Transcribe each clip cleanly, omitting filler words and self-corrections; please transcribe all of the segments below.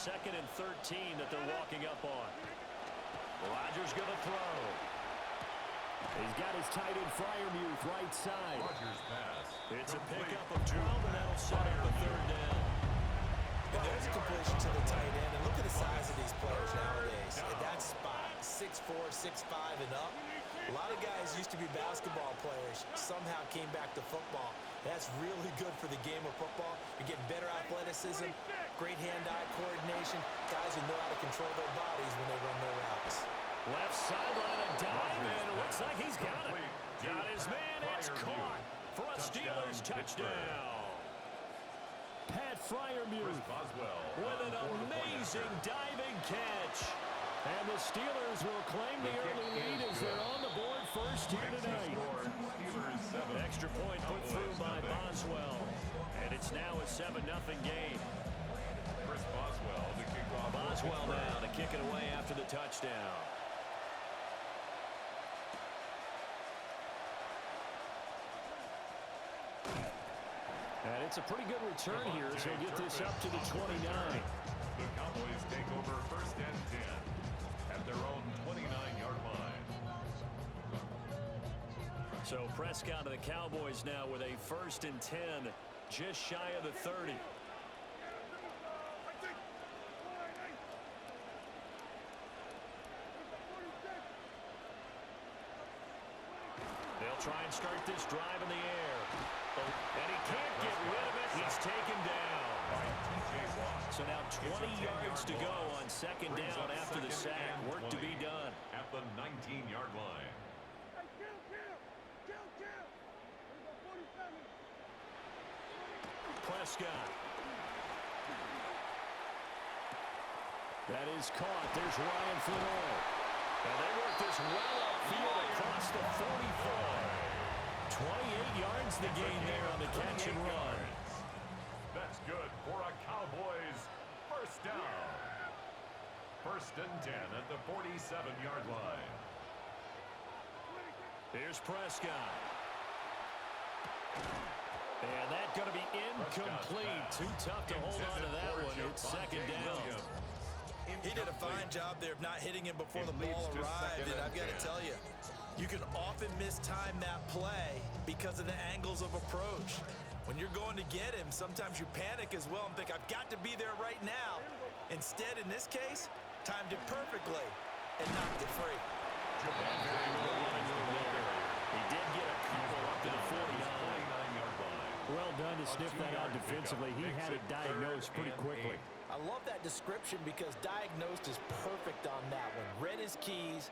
2nd and 13 that they're walking up on. Rodgers going to throw. He's got his tight end Freiermuth right side. Rodgers pass. It's a pickup of 12, and that'll set up a 3rd down. And there's a completion to the tight end. And look at the size of these players nowadays. At that spot, 6'4", 6'5", and up. A lot of guys used to be basketball players, somehow came back to football. That's really good for the game of football. You're getting better athleticism, great hand-eye coordination, guys who know how to control their bodies when they run their routes. Left sideline, a dive, and it looks like he's got it. Got his man, it's caught for a Steelers touchdown. Pat Freiermuth with an amazing diving catch. And the Steelers will claim the early lead as they're on the board first here tonight. Extra point put through by Boswell. And it's now a 7-0 game. Boswell now to kick it away after the touchdown. And it's a pretty good return here as he'll get this up to the 29. The Cowboys take over 1st and 10 at their own 29-yard line. So Prescott of the Cowboys now with a 1st and 10, just shy of the 30. They'll try and start this drive in the air. And he can't get rid of it. He's taken down. So now 20 yards to go on 2nd down after the sack. Work to be done. At the 19-yard line. Prescott. That is caught. There's Ryan Flynn. And they work this well upfield across the 45. 28 yards the gain there on the catch and run. That's good for a Cowboys 1st down. 1st and 10 at the 47-yard line. Here's Prescott. And that's going to be incomplete. Too tough to hold on to that one. It's 2nd down. He did a fine job there of not hitting him before the ball arrived, and I've got to tell you, you can often mistime that play because of the angles of approach. When you're going to get him, sometimes you panic as well and think, I've got to be there right now. Instead, in this case, timed it perfectly and knocked it free. He did get a couple up to the 49-yard line. Well done to sniff that out defensively. He had it diagnosed pretty quickly. I love that description because diagnosed is perfect on that one. Read his keys,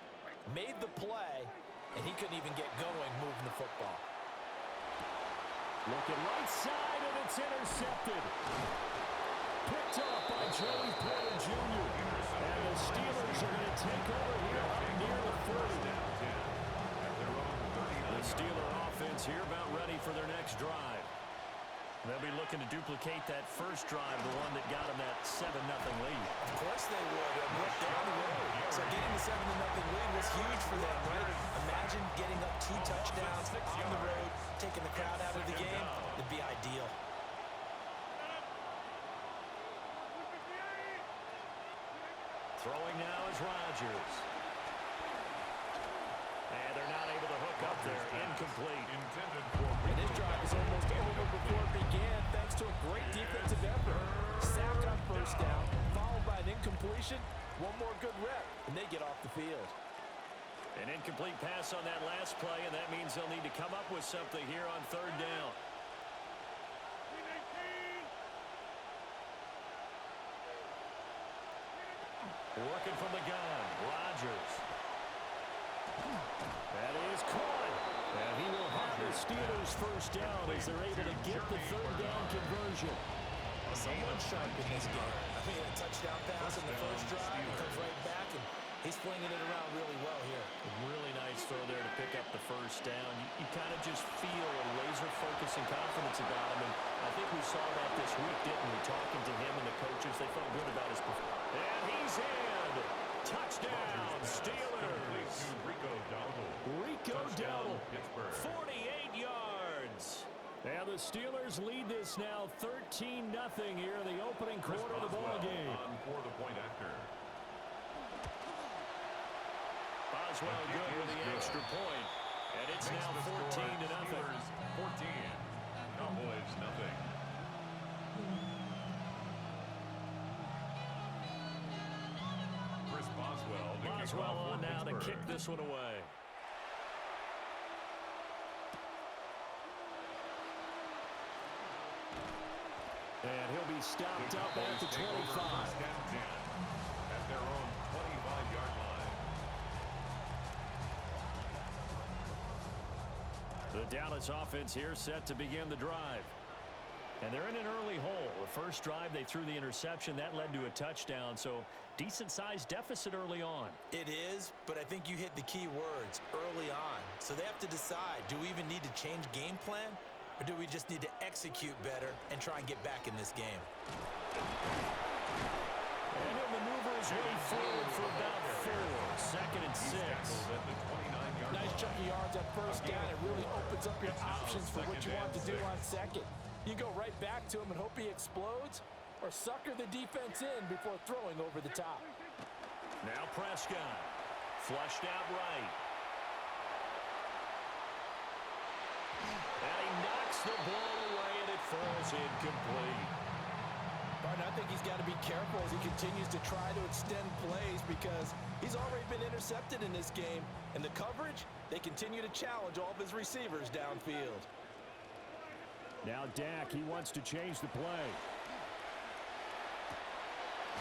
made the play, and he couldn't even get going moving the football. Looking right side, and it's intercepted. Picked off by Joey Porter Jr. And the Steelers are going to take over here up near the 40. The Steeler offense here about ready for their next drive. They'll be looking to duplicate that first drive, the one that got them that 7-0 lead. Of course they would. And look down the road. So getting the 7-0 lead was huge for them, right? Imagine getting up 2 touchdowns on the road, taking the crowd out of the game. It'd be ideal. Throwing now is Rodgers. And they're not able to hook up there. Incomplete. And this drive is almost over before it began thanks to a great defensive effort. Sack on 1st down, followed by an incompletion. One more good rep, and they get off the field. An incomplete pass on that last play, and that means they'll need to come up with something here on 3rd down. Working from the gun, Rodgers. That is caught. And he will have the Steelers 1st down as they're able to get the 3rd down conversion. Someone sharp in this game. I mean, a touchdown pass in the first drive. He comes right back, and he's flinging it around really well here. Really nice throw there to pick up the 1st down. You kind of just feel a laser focus and confidence about him. And I think we saw that this week, didn't we? Talking to him and the coaches, they felt good about his performance. And he's in. Touchdown, Steelers. Rico Dowdle, 48 yards. And the Steelers lead this now 13-0 here in the opening quarter of the ball game. Boswell good with the extra point. And it's now 14-0. 14. Cowboys nothing. Chris Boswell on now to kick this one away. And he'll be stopped up at the 25. At their own 25-yard line. The Dallas offense here set to begin the drive. And they're in an early hole. The first drive, they threw the interception. That led to a touchdown. So decent-sized deficit early on. It is, but I think you hit the key words, early on. So they have to decide, do we even need to change game plan? Or do we just need to execute better and try and get back in this game? And he'll maneuver his way forward for about 4. Second and 6. Nice chunk of yards at first down. It really opens up your options for what you want to do on second. You go right back to him and hope he explodes, or sucker the defense in before throwing over the top. Now Prescott. Flushed out right. And he knocks the ball away, and it falls incomplete. But I think he's got to be careful as he continues to try to extend plays because he's already been intercepted in this game. And the coverage, they continue to challenge all of his receivers downfield. Now Dak, he wants to change the play.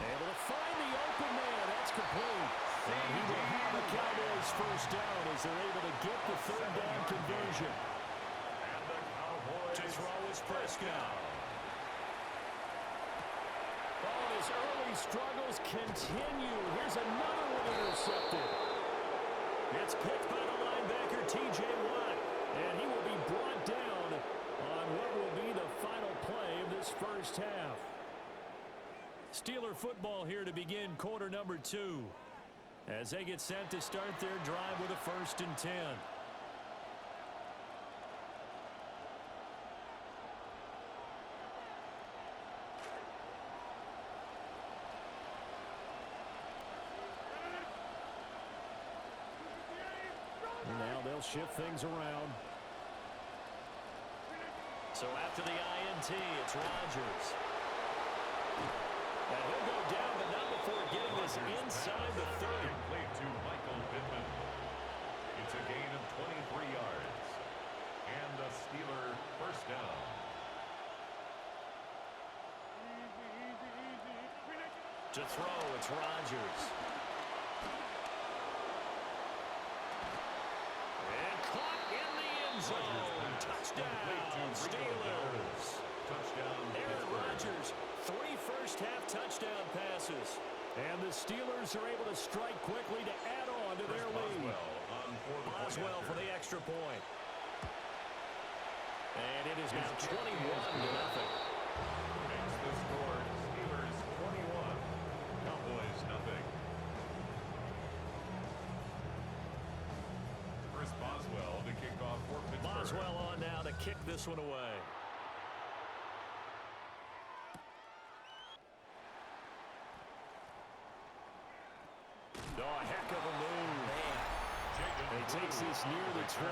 Able to find the open man. That's complete. And he will have the Cowboys first down as they're able to get the third down conversion. And the Cowboys To throw is Prescott. Oh, his early struggles continue. Here's another one intercepted. It's picked by the linebacker, T.J. Watt. And he will be brought down on what will be the final play of this first half. Steeler football here to begin quarter number 2. As they get set to start their drive with a 1st and 10. Now they'll shift things around. So after the INT, it's Rodgers. And he'll go down, but not before getting this inside the 30. Played to Michael Pittman. It's a gain of 23 yards. And a Steeler first down. To throw, it's Rodgers. And caught in the end zone. Touchdown, Steelers. Touchdown, Aaron Rodgers, 3 first-half touchdown passes. And the Steelers are able to strike quickly to add on to their lead. Boswell for the extra point. And it is now 21-0. Makes the score Steelers 21, Cowboys nothing. Chris Boswell to kick off for Pittsburgh. Boswell on now to kick this one away. Oh, a heck of a move. He takes this near the 25.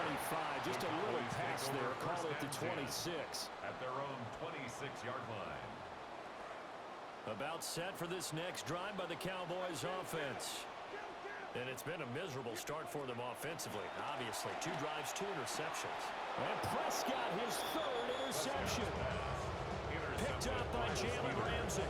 Just a little pass there. Call it the 26. At their own 26-yard line. About set for this next drive by the Cowboys offense. And it's been a miserable start for them offensively. Obviously, 2 drives, 2 interceptions. And Prescott, his 3rd interception. Picked up by Jalen Ramsey.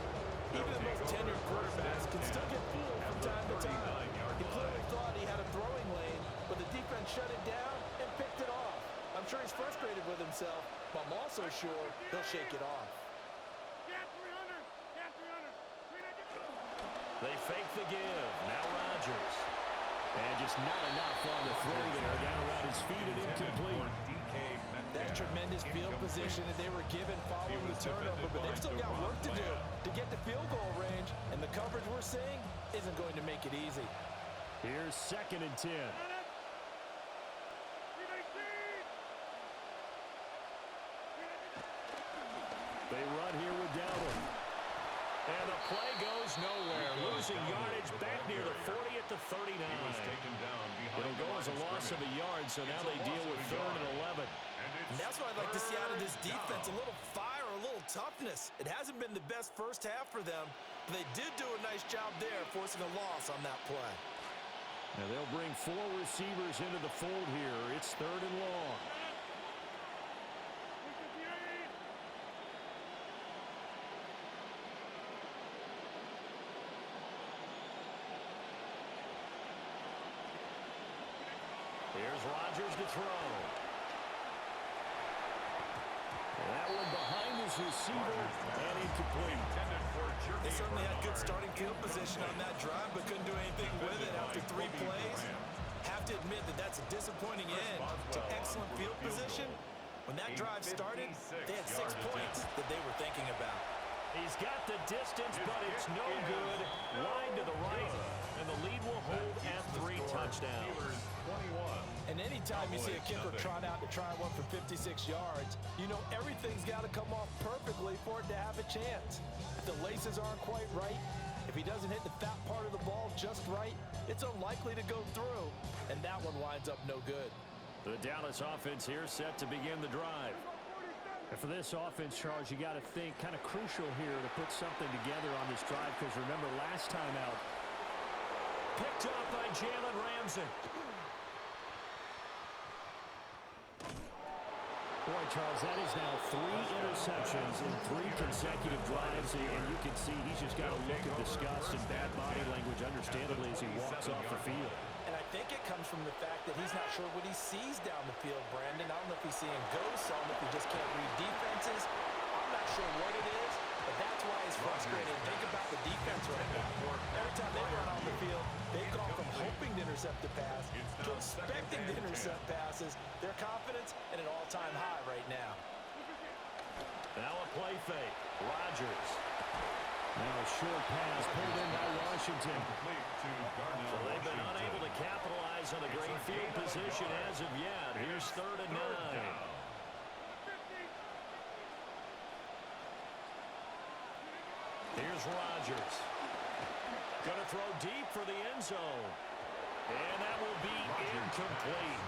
Even the most tenured quarterbacks can still get fooled from time to time. He clearly thought he had a throwing lane, but the defense shut it down and picked it off. I'm sure he's frustrated with himself, but I'm also sure he'll shake it off. They fake the give. Now Rodgers. And just not enough on the throw there. Down around his feet and incomplete. That's tremendous field position that they were given following the turnover, but they've still got work to do to get to field goal range, and the coverage we're seeing isn't going to make it easy. Here's 2nd and 10. They run here with Dowdle. And the play goes nowhere. Losing yardage back near the 40 at the 39. It'll go as a loss of a yard, so now they deal with 3rd and 11. And that's what I'd like to see out of this defense, a little fire, a little toughness. It hasn't been the best first half for them, but they did do a nice job there, forcing a loss on that play. Now they'll bring 4 receivers into the fold here. It's 3rd and long. Here's Rodgers to throw. That one behind his receiver and incomplete. They certainly had good starting field position on that drive, but couldn't do anything with it after 3 plays. Have to admit that that's a disappointing end to excellent field position. When that drive started, they had 6 points that they were thinking about. He's got the distance, but it's no good. Wide to the right, and the lead will hold at 3 touchdowns. And anytime you see a kicker trot out to try one for 56 yards, you know everything's got to come off perfectly for it to have a chance. If the laces aren't quite right, if he doesn't hit the fat part of the ball just right, it's unlikely to go through, and that one winds up no good. The Dallas offense here set to begin the drive. And for this offense, Charles, you got to think kind of crucial here to put something together on this drive, because remember last time out, picked up by Jalen Ramsey. Boy, Charles, that is now 3 interceptions in 3 consecutive drives, and you can see he's just got a look of disgust and bad body language, understandably, as he walks off the field. And I think it comes from the fact that he's not sure what he sees down the field, Brandon. I don't know if he's seeing ghosts. I don't know if he just can't read defenses. I'm not sure what it is, but that's why he's frustrated. Think about the defense right now. Every time they run on the field, they go from hoping to intercept the pass to expecting to intercept passes. Their confidence at an all-time high right now. Now a play fake. Rodgers. Now a short pass pulled in by Washington. So they've been unable to capitalize on a great field position as of yet. Here's 3rd and 9. Here's Rodgers. Gonna throw deep for the end zone. And that will be incomplete.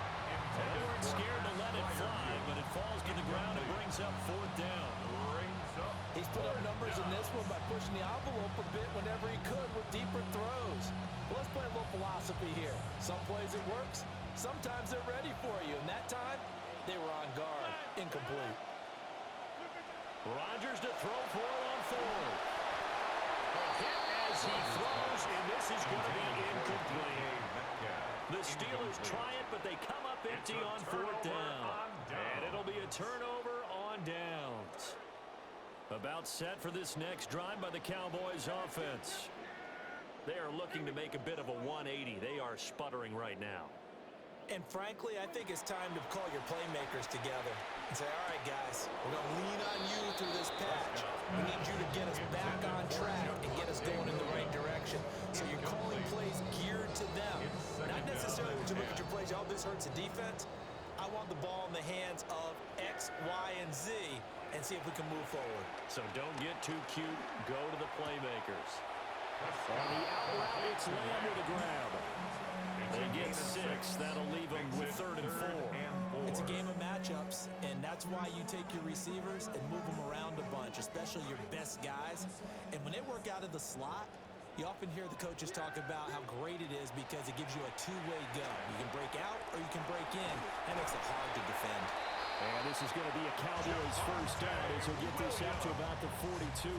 They weren't scared to let it fly, but it falls to the ground and brings up 4th down. He's put up numbers in this one by pushing the envelope a bit whenever he could with deeper throws. Well, let's play a little philosophy here. Some plays it works. Sometimes they're ready for you. And that time, they were on guard. Incomplete. Rodgers to throw for it on 4th. A hit as he throws, and this is going to be incomplete. The Steelers try it, but they come up empty on 4th down. And it'll be a turnover on downs. About set for this next drive by the Cowboys offense. They are looking to make a bit of a 180. They are sputtering right now. And frankly, I think it's time to call your playmakers together and say, all right, guys, we're going to lean on you through this patch. We need you to get us back on track and get us going in the right direction. So you're calling plays geared to them. Not necessarily when you look at your plays, oh, this hurts the defense. I want the ball in the hands of X, Y, and Z and see if we can move forward. So don't get too cute. Go to the playmakers. On the out route, it's Lamb with a grab. They get 6. That'll leave them with 3rd and 4. It's a game of matchups, and that's why you take your receivers and move them around a bunch, especially your best guys. And when they work out of the slot, you often hear the coaches talk about how great it is because it gives you a 2-way go. You can break out or you can break in. That makes it hard to defend. And this is going to be a Cowboys first down as he'll get this out to about the 42.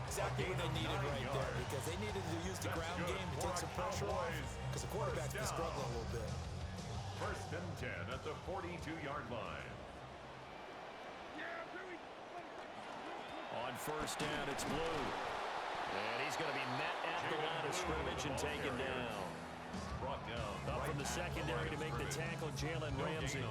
Exactly what they needed right there, because they needed to use the ground game to take some pressure off, because the quarterback's been struggling a little bit. 1st and 10 at the 42-yard line. On 1st down, it's Blue. And he's going to be met at the line of scrimmage and taken down. Up from the secondary to make the tackle, Jalen Ramsey.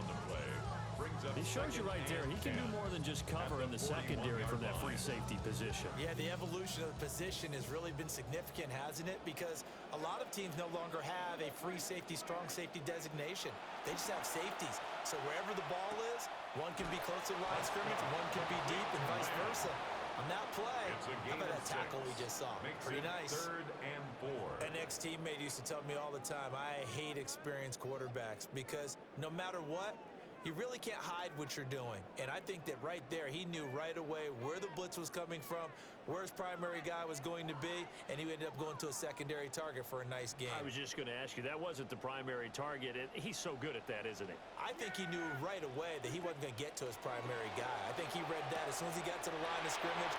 He shows you right there, he can do more than just cover in the secondary from that free safety position. Yeah, the evolution of the position has really been significant, hasn't it? Because a lot of teams no longer have a free safety, strong safety designation. They just have safeties. So wherever the ball is, one can be close to the line of scrimmage, one can be deep, and vice versa. On that play, It's a how gain about of that tackle 6. we just saw? Makes Pretty it nice. 3rd and 4. An ex-teammate used to tell me all the time, I hate experienced quarterbacks because no matter what, you really can't hide what you're doing. And I think that right there, he knew right away where the blitz was coming from, where his primary guy was going to be, and he ended up going to a secondary target for a nice game. I was just going to ask you, that wasn't the primary target, and he's so good at that, isn't he? I think he knew right away that he wasn't going to get to his primary guy. I think he read that as soon as he got to the line of scrimmage,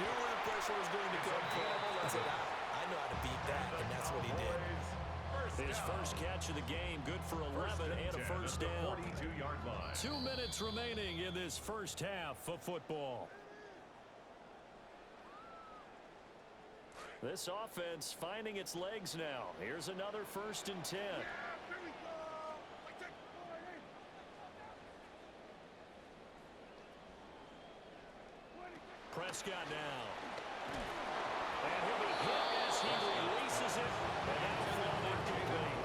knew where the pressure was going to come from, and said, I know how to beat that, and that's what he did. His first catch of the game, good for 11 and a first down. 42-yard line. 2 minutes remaining in this first half of football. This offense finding its legs now. Here's another 1st and 10. Prescott now. And he'll be hit as he releases it. And now thrown incomplete.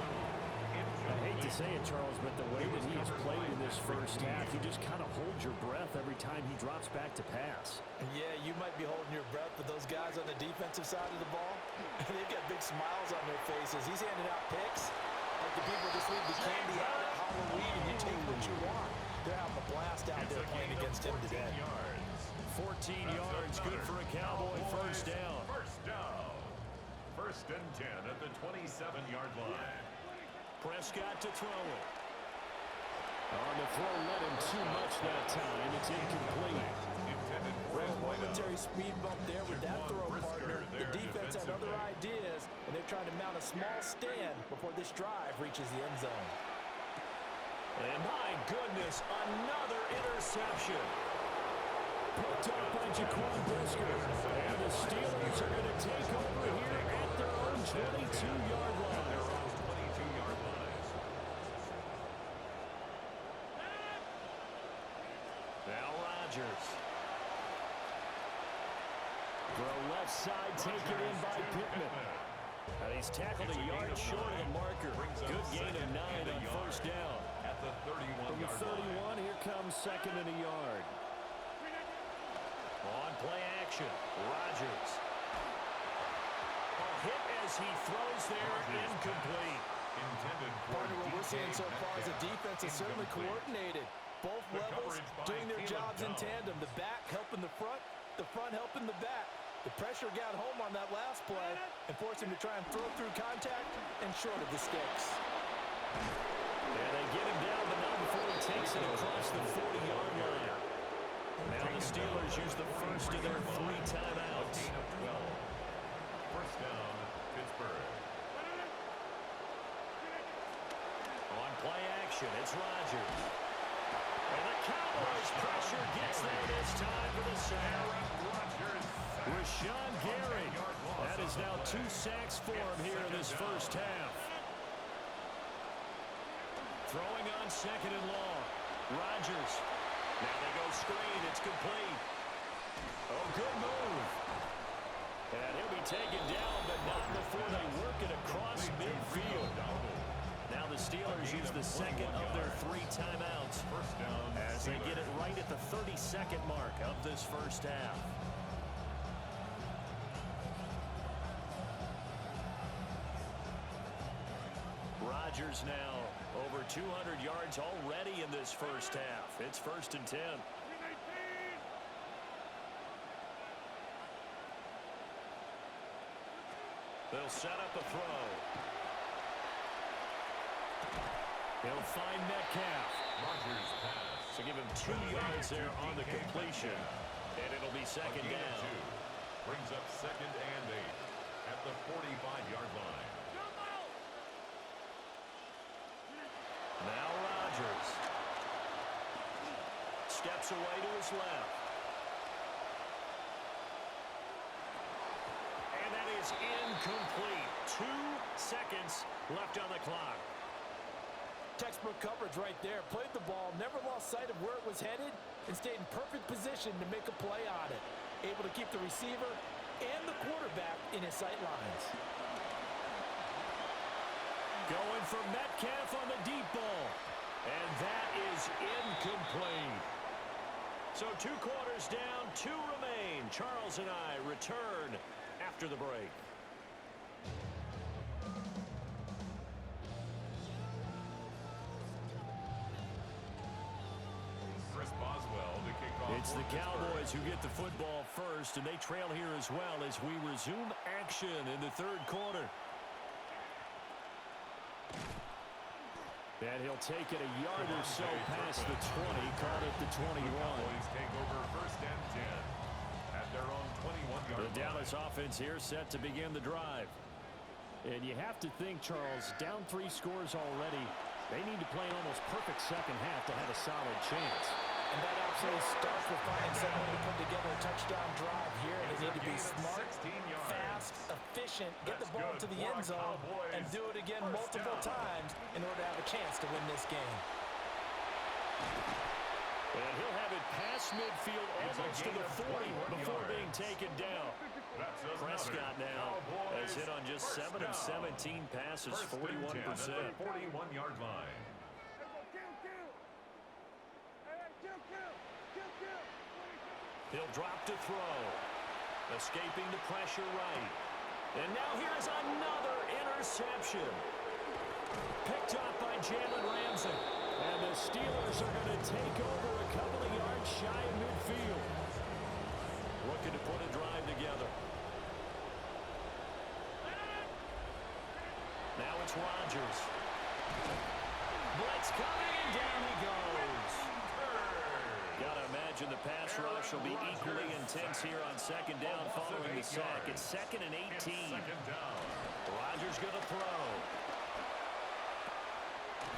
I hate to say it, Charles, but the way that he has played in this first half, you just kind of hold your breath every time he drops back to pass. Yeah, you might be holding your breath, but those guys on the defensive side of the ball, they've got big smiles on their faces. He's handing out picks like the people this week, the candy out at Halloween, and you take what you want. They're having a blast out there playing against him today. 14 yards, good for a Cowboy first down. First down. 1st and 10 at the 27-yard line. Prescott to throw it. On the throw, let him too much that time. It's incomplete. Intended for Well, his momentary speed bump there with that throw partner. The defense had other ideas, and they're trying to mount a small stand before this drive reaches the end zone. And my goodness, another interception. Picked up by Jaquan Brisker. And the Steelers are going to take over here at their own 22-yard line. Now Rodgers. Throw left side, taken in by Pittman. And he's tackled a yard short of the marker. Good gain of 9 on first down. At the 31-yard line. From the 31, here comes 2nd and a yard. On play action, Rodgers. A hit as he throws there, incomplete. Partner, what we're seeing so far is the defense is certainly coordinated. Both levels doing their jobs in tandem. The back helping the front helping the back. The pressure got home on that last play and forced him to try and throw through contact and short of the sticks. And they get him down, but not before he takes it across the 40-yard line. Now the Steelers use the first of their 3 timeouts. First down, Pittsburgh. On play action, it's Rodgers. And the Cowboys pressure gets there this time for the sack. Rashawn Gary. That is now 2 sacks for him here in this first half. Throwing on 2nd and long. Rodgers. Now they go screen. It's complete. Oh, good move. And he'll be taken down, but not before they work it across midfield. Now the Steelers use the 2nd of their 3 timeouts as they get it right at the 32nd mark of this first half. Rodgers now over 200 yards already in this first half. It's 1st and 10. They'll set up a throw. He'll find Metcalf. Rodgers pass. So give him 2 yards there on the completion. And it'll be 2nd down. Brings up 2nd and 8 at the 45-yard line. Now Rodgers. Steps away to his left. And that is incomplete. 2 seconds left on the clock. Textbook coverage right there. Played the ball, never lost sight of where it was headed, and stayed in perfect position to make a play on it. Able to keep the receiver and the quarterback in his sight lines. Going for Metcalf on the deep ball. And that is incomplete. So 2 quarters down, 2 remain game. Charles and I return after the break. It's the Cowboys who get the football first, and they trail here as well as we resume action in the third quarter. And he'll take it a yard or so past the 20, caught at the 21. Cowboys take over first and 10 at their own 21-yard line. The Dallas offense here set to begin the drive. And you have to think, Charles, down 3 scores already. They need to play an almost perfect second half to have a solid chance. And that absolutely starts with finding someone to put together a touchdown drive here. And they need to be smart, fast, efficient, get the ball to the end zone, and do it again multiple times in order to have a chance to win this game. And he'll have it past midfield almost to the 40 before being taken down. Prescott now has hit on just 7 of 17 passes, 41%. 41-yard line. He'll drop to throw. Escaping the pressure right. And now here's another interception. Picked up by Jalen Ramsey. And the Steelers are going to take over a couple of yards shy of midfield. Looking to put a drive together. Now it's Rodgers. Blitz coming, and down he goes. Gotta imagine the pass rush will be equally intense here on second down following the sack. It's 2nd and 18. Rodgers gonna throw.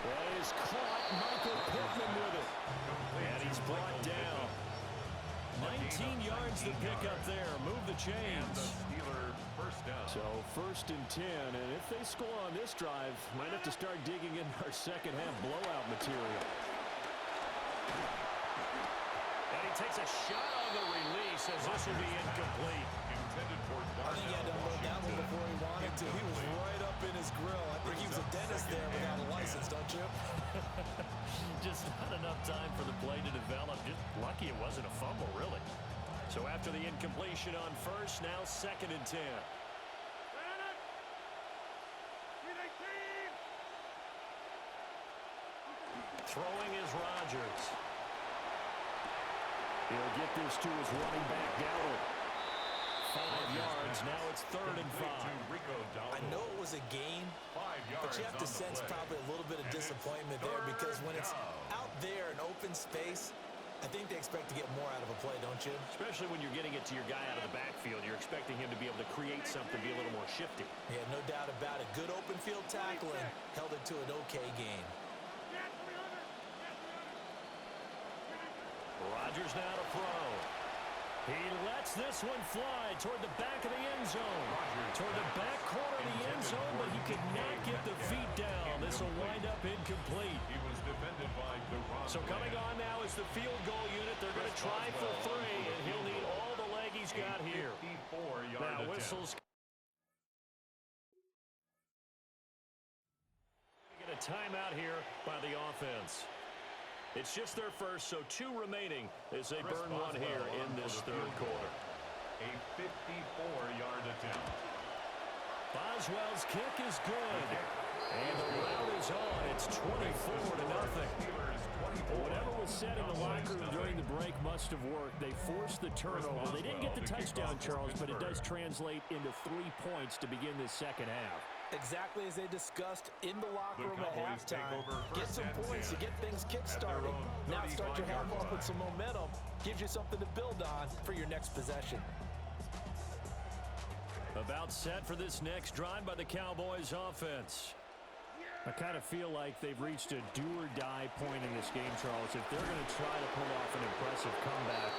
That is caught. Michael Pittman with it. And he's brought down. 19 yards to pick up there. Move the chains. So 1st and 10, and if they score on this drive, might have to start digging in our second half blowout material. And he takes a shot on the release as this will be incomplete. I think he had to load down before he wanted to. He was right up in his grill. I think he was a dentist there without a license, don't you? Just not enough time for the play to develop. Just lucky it wasn't a fumble, really. So after the incompletion on first, now 2nd and 10. Throwing is Rodgers. He'll get this to his running back, Dowdle. 5 yards. Now it's 3rd and 5. I know it was a gain, but you have to sense probably a little bit of disappointment there because when it's out there in open space, I think they expect to get more out of a play, don't you? Especially when you're getting it to your guy out of the backfield. You're expecting him to be able to create something, be a little more shifty. Yeah, no doubt about it. Good open field tackling held it to an okay game. Rodgers now to throw. He lets this one fly toward the back of the end zone. Toward the back corner of the end zone, but he could not get the feet down. This will wind up incomplete. So coming on now is the field goal unit. They're going to try for 3, and he'll need all the leg he's got here. Now whistles. Get a timeout here by the offense. It's just their first, so 2 remaining as they burn one here in this third quarter. A 54-yard attempt. Boswell's kick is good. And the round is on. It's 24-0. Whatever was said in the locker room during the break must have worked. They forced the turnover. They didn't get the touchdown, Charles, but it does translate into 3 points to begin this second half. Exactly as they discussed in the locker room at halftime. Get some points to get things kick-started. Now start your half off with some momentum. Gives you something to build on for your next possession. About set for this next drive by the Cowboys offense. I kind of feel like they've reached a do-or-die point in this game, Charles. If they're going to try to pull off an impressive comeback,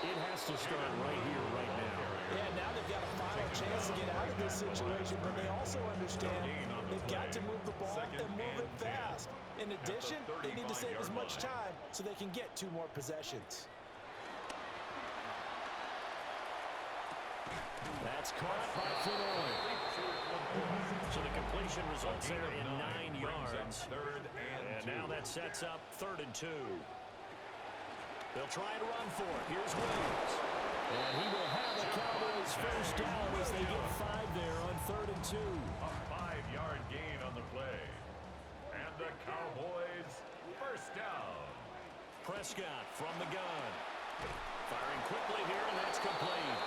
it has to start right here, right now. Yeah, now they've got a final chance to get out of this situation, but they also understand they've got to move the ball and move it fast. In addition, they need to save as much time so they can get 2 more possessions. That's caught by Floyd. So the completion results there in 9 yards. And now that sets up 3rd and 2. They'll try and run for it. Here's Williams. And he will have the Cowboys first down as they get 5 there on 3rd and 2. A 5-yard gain on the play. And the Cowboys first down. Prescott from the gun. Firing quickly here, and that's complete.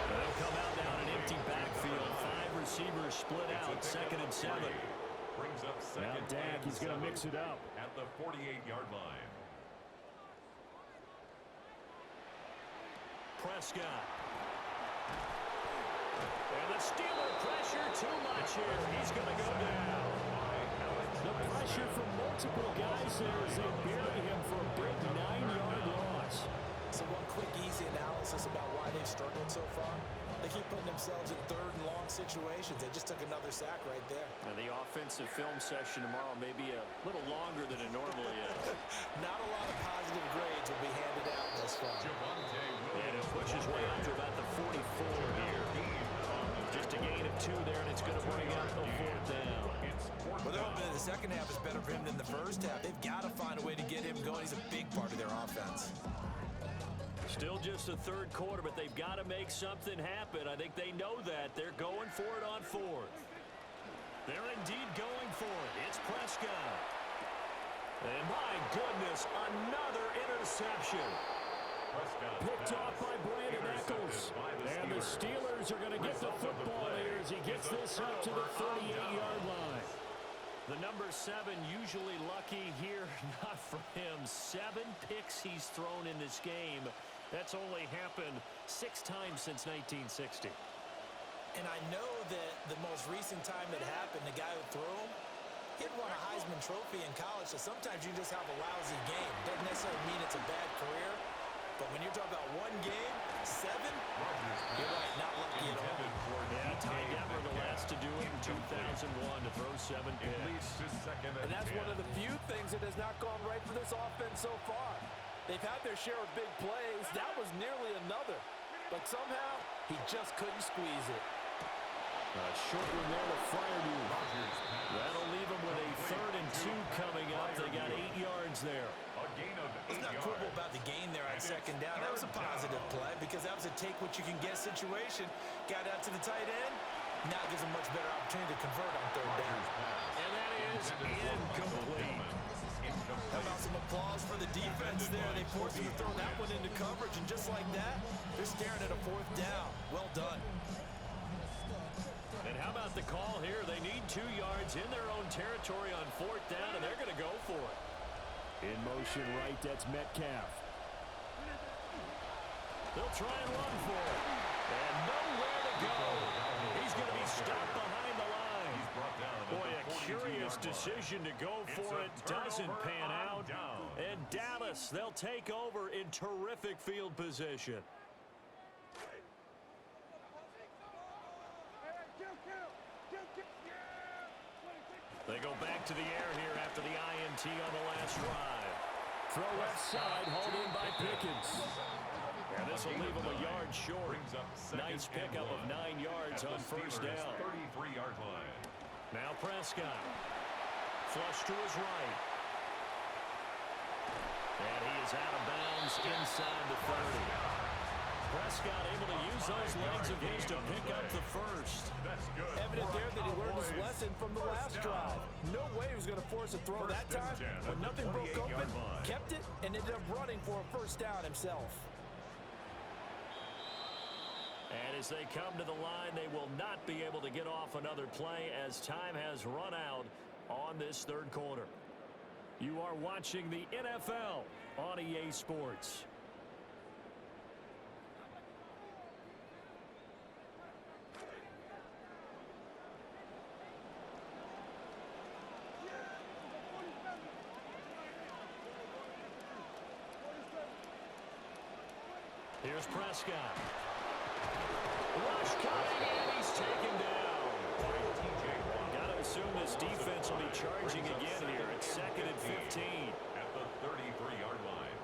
They'll come out now in an empty backfield. 5 receivers split out, 2nd and 7. Brings up Now second Dak, and he's going to 7 mix it up. at the 48-yard line. Prescott. And the Steeler pressure too much here. He's going to go down. The pressure from multiple guys there as they bury him for a big 9-yard loss. So one quick, easy analysis about why they've struggled so far. They keep putting themselves in 3rd and long situations. They just took another sack right there. Now the offensive film session tomorrow may be a little longer than it normally is. Not a lot of positive grades will be handed out thus far. And he'll push his way up to about the 44 here. Just a gain of 2 there, and it's going to bring out the 4th down. Well, they're hoping that the second half is better for him than the first half. They've got to find a way to get him going. He's a big part of their offense. Still just the 3rd quarter, but they've got to make something happen. I think they know that. They're going for it on 4th. They're indeed going for it. It's Prescott. And my goodness, another interception. Picked off by Brandon Eccles. And the Steelers are going to get the football here as he gets this up to the 38-yard line. The number 7 usually lucky here. Not for him. 7 picks he's thrown in this game. That's only happened 6 times since 1960. And I know that the most recent time it happened, the guy who threw him, he'd won a Heisman Trophy in college, so sometimes you just have a lousy game. Doesn't necessarily mean it's a bad career, but when you're talking about one game, 7, you're right, not lucky at all. Yeah, Ty Detmer the last to do it in 2001 to throw 7 picks. And that's one of the few things that has not gone right for this offense so far. They've had their share of big plays. That was nearly another. But somehow, he just couldn't squeeze it. Short one there to Freiermuth. That'll leave him with a 3rd and 2 coming up. They got 8 yards there. It's not quibble about the gain there on 2nd down. That was a positive play because that was a take-what-you-can-get situation. Got out to the tight end. Now gives him much better opportunity to convert on 3rd down. And that is incomplete. How about some applause for the defense there? They forced him to throw that one into coverage, and just like that, they're staring at a 4th down. Well done. And how about the call here? They need 2 yards in their own territory on 4th down, and they're going to go for it. In motion right, that's Metcalf. They'll try and run for it. And nowhere to go. He's going to be stopped behind the line. Boy, a curious decision to go for it. Doesn't pan out. And Dallas, they'll take over in terrific field position. They go back to the air here after the INT on the last drive. Throw left side, hauled in by Pickens. And this will leave him a yard short. Nice pickup of 9 yards on 1st down. 33-yard line. Now Prescott. Flush to his right. And he is out of bounds inside the 30. Prescott able to use those legs of his to pick up the 1st. Evident there that he learned his lesson from the last drive. No way he was going to force a throw that time. When nothing broke open, kept it, and ended up running for a 1st down himself. And as they come to the line, they will not be able to get off another play as time has run out on this 3rd quarter. You are watching the NFL on EA Sports. Here's Prescott. Rush coming, and he's taken down. Got to assume this defense will be charging again here. It's 2nd and 15. At the 33-yard line.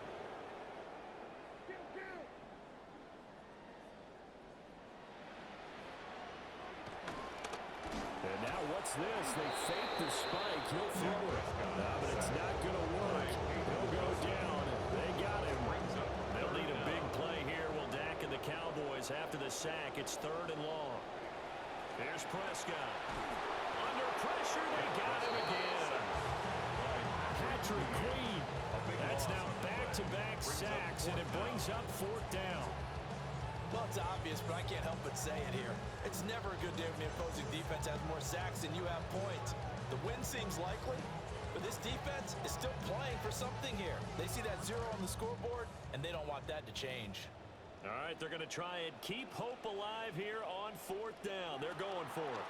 And now what's this? They fake the spike. He'll throw it. No, but it's not going to work. He'll go down. They got him. They'll need a big play here. We'll the Cowboys after the sack. It's 3rd and long. Here's Prescott. Under pressure, they got him again. Patrick Queen. That's now back-to-back sacks, and it brings up 4th down. Well, it's obvious, but I can't help but say it here. It's never a good day when the opposing defense has more sacks than you have points. The win seems likely, but this defense is still playing for something here. They see that 0 on the scoreboard, and they don't want that to change. All right, they're going to try and keep hope alive here on 4th down. They're going for it.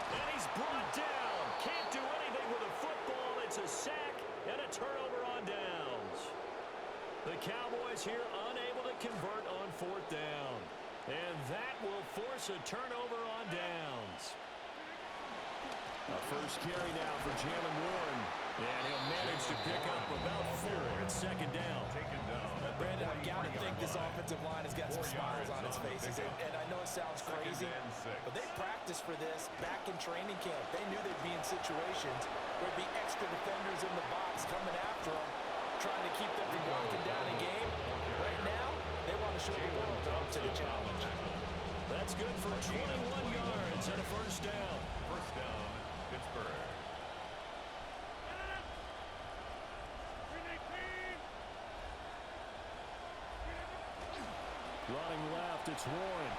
And he's brought down. Can't do anything with a football. It's a sack and a turnover on downs. The Cowboys here unable to convert on 4th down. And that will force a turnover on downs. A first carry now for Jalen Warren. And he'll manage to pick up about 4 at 2nd down. Brandon, I've got to think this offensive line has got some smiles on its faces. And I know it sounds crazy, but they practiced for this back in training camp. They knew they'd be in situations where there'd be extra defenders in the box coming after them, trying to keep them from walking down a game. Right now, they want to show the world they're up to the challenge. That's good for 21 yards and a first down. First down, Pittsburgh. Running left, it's Warren.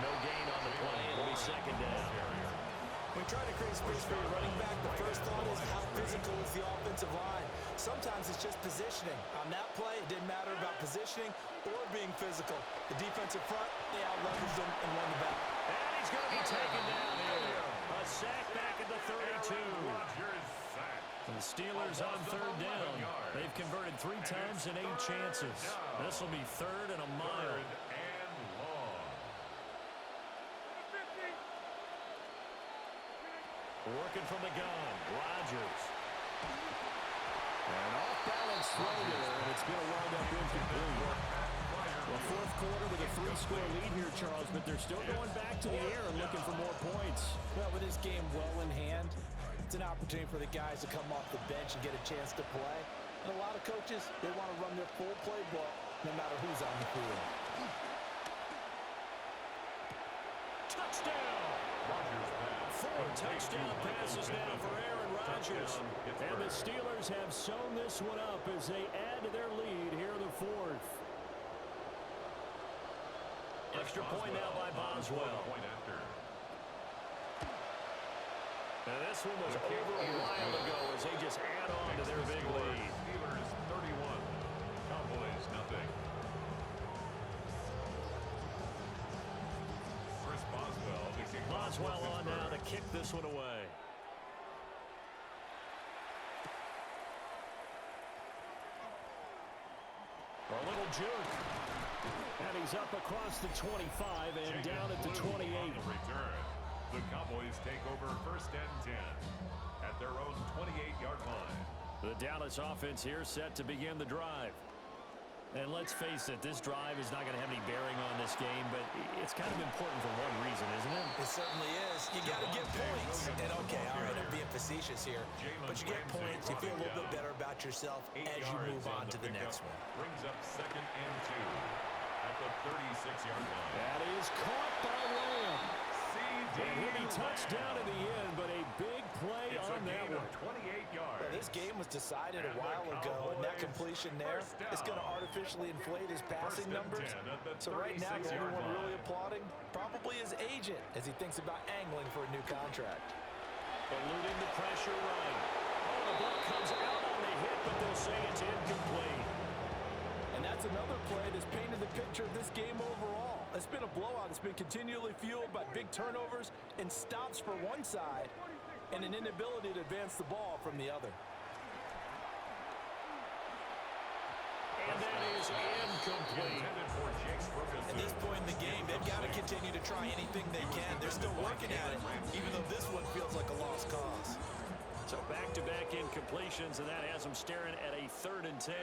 No gain on the play. It'll be 2nd down. When trying to create space for your running back, the first thought is how physical is the offensive line. Sometimes it's just positioning. On that play, it didn't matter about positioning or being physical. The defensive front, they out-leveraged them and won the battle. And he's going to be taken down here. A sack back at the 32. The Steelers on 3rd down. They've converted 3 times and 8 chances. This will be 3rd and a mile. Working from the gun, Rodgers. An off-balance throw there, and it's going to wind up incomplete. Well, 4th quarter with a 3-score lead here, Charles, but they're still going back to the air and looking for more points. Well, with this game well in hand, it's an opportunity for the guys to come off the bench and get a chance to play. And a lot of coaches, they want to run their full playbook no matter who's on the field. Touchdown! 4 touchdown passes now for Aaron Rodgers. And the Steelers have sewn this one up as they add to their lead here in the 4th. Extra point now by Boswell. And this one was over a while ago as they just add on to their big lead. Steelers 31, Cowboys nothing. Boswell on now to kick this one away. A little jerk. And he's up across the 25 and down at the 28. Return. The Cowboys take over 1st and 10 at their own 28-yard line. The Dallas offense here set to begin the drive. And let's face it, this drive is not going to have any bearing on this game, but it's kind of important for one reason, isn't it? It certainly is. You got to get points. And okay, all right, I'm being facetious here, but you get points, you feel a little bit better about yourself as you move on to the next one. Brings up 2nd and 2 at the 36-yard line. That is caught by Lamb. And he'll be touched down in the end, but a big play on that one. 28 yards. Well, this game was decided a while ago, and that completion there is going to artificially inflate his passing numbers. So right now, the only one really applauding probably his agent as he thinks about angling for a new contract. Eluding the pressure right. Oh, the ball comes out on the hit, but they'll say it's incomplete. And that's another play that's painted the picture of this game overall. It's been a blowout. It's been continually fueled by big turnovers and stops for one side and an inability to advance the ball from the other. And that is incomplete. At this point in the game, they've got to continue to try anything they can. They're still working at it, even though this one feels like a lost cause. So back-to-back incompletions, and that has them staring at a 3rd and 10.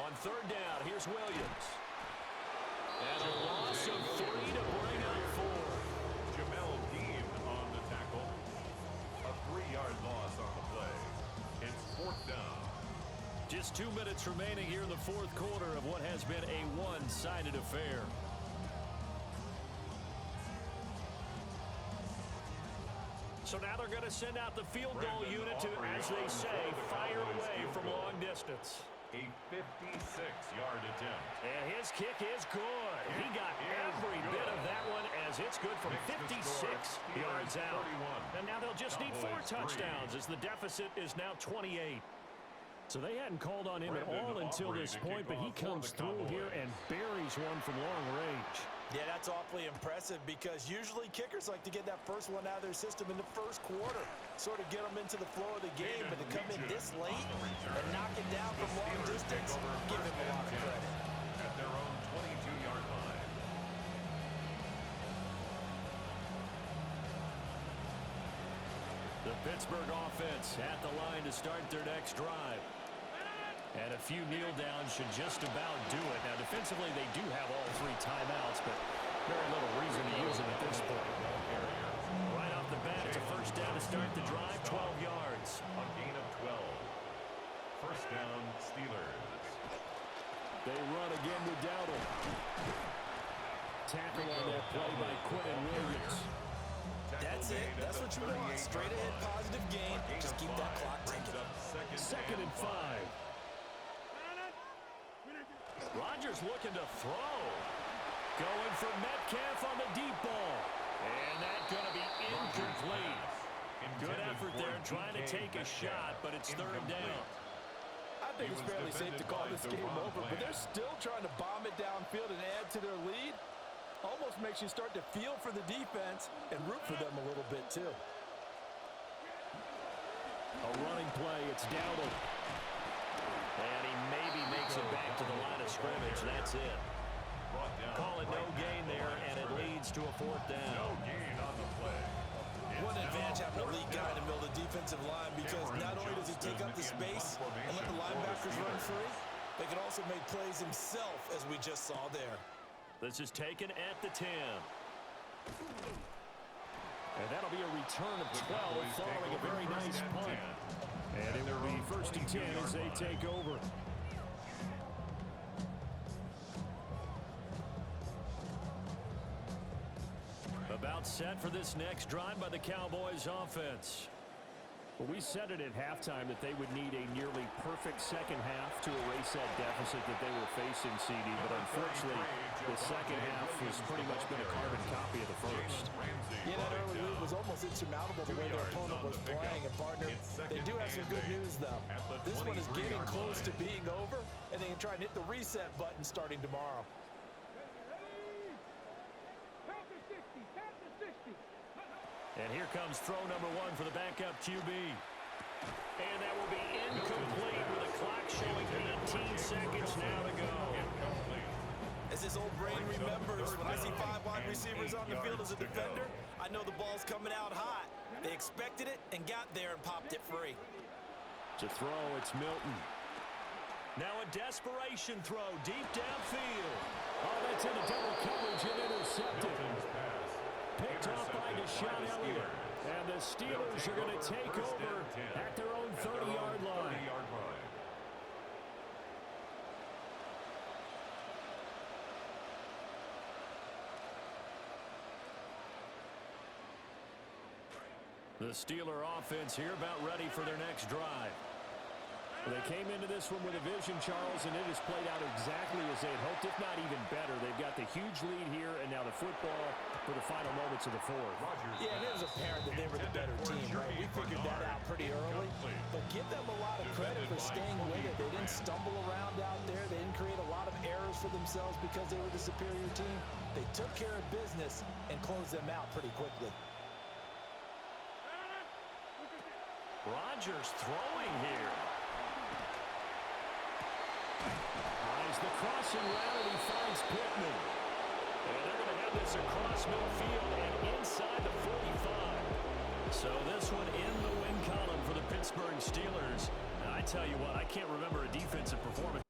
On 3rd down, here's Williams. And a loss of 3 to bring up 4. Jamel Dean on the tackle. A 3-yard loss on the play. It's 4th down. Just 2 minutes remaining here in the fourth quarter of what has been a one-sided affair. So now they're going to send out the field goal unit to, as they say, fire away from long distance. A 56-yard attempt. And his kick is good. He got every bit of that one as it's good from 56 yards out. And now they'll just need 4 touchdowns as the deficit is now 28. So they hadn't called on him at all until this point, but he comes through here and buries one from long range. Yeah, that's awfully impressive because usually kickers like to get that first one out of their system in the first quarter, sort of get them into the flow of the game, but to come in this late and knock it down from long distance, give him a lot of credit. At their own 22-yard line. The Pittsburgh offense at the line to start their next drive. And a few kneel downs should just about do it. Now, defensively, they do have all 3 timeouts, but very little reason to use them at this point. Right off the bat, it's a first down to start the drive, 12 yards. A gain of 12. First down, Steelers. They run again with Dowdle. Tackle on that play by Quentin Williams. That's it. That's what you want. Straight ahead positive gain. Just keep that clock ticking. Second and 5. Rodgers looking to throw. Going for Metcalf on the deep ball. And that's going to be incomplete. Good effort there trying to take a shot, but it's third down. I think it's fairly safe to call this game over, but they're still trying to bomb it downfield and add to their lead. Almost makes you start to feel for the defense and root for them a little bit, too. A running play, it's Dowdle. And he maybe makes it back to the line of scrimmage. That's it. Call it no gain there, and it leads to a fourth down. No gain on the play. What an advantage having a lead guy in the middle of the defensive line because not only does he take up the space and let the linebackers run free, they can also make plays himself, as we just saw there. This is taken at the 10. And that'll be a return of 12 following a very nice punt. And it will be first and 10 as they take over. About set for this next drive by the Cowboys offense. Well, we said it at halftime that they would need a nearly perfect second half to erase that deficit that they were facing, CD. But unfortunately, the second half has pretty much been a carbon copy of the first. Yeah, that early lead was almost insurmountable the way their opponent was playing. And, partner, they do have some good news, though. This one is getting close to being over, and they can try and hit the reset button starting tomorrow. And here comes throw number 1 for the backup QB. And that will be incomplete with a clock showing 18 seconds now to go. As his old brain remembers, when I see 5 wide receivers on the field as a defender, I know the ball's coming out hot. They expected it and got there and popped it free. To throw, it's Milton. Now a desperation throw deep downfield. Oh, that's into double coverage and intercepted. Picked off by Deshaun Elliott. And the Steelers are going to take over at their own 30-yard line. The Steeler offense here about ready for their next drive. They came into this one with a vision, Charles, and it has played out exactly as they had hoped, if not even better. They've got the huge lead here, and now the football for the final moments of the fourth. Yeah, and it was apparent that they were the better team, right? We figured that out pretty early, but give them a lot of credit for staying with it. They didn't stumble around out there. They didn't create a lot of errors for themselves because they were the superior team. They took care of business and closed them out pretty quickly. Rodgers throwing here. Tries the crossing route, and he finds Pittman. And they're going to have this across midfield and inside the 45. So this one in the win column for the Pittsburgh Steelers. And I tell you what, I can't remember a defensive performance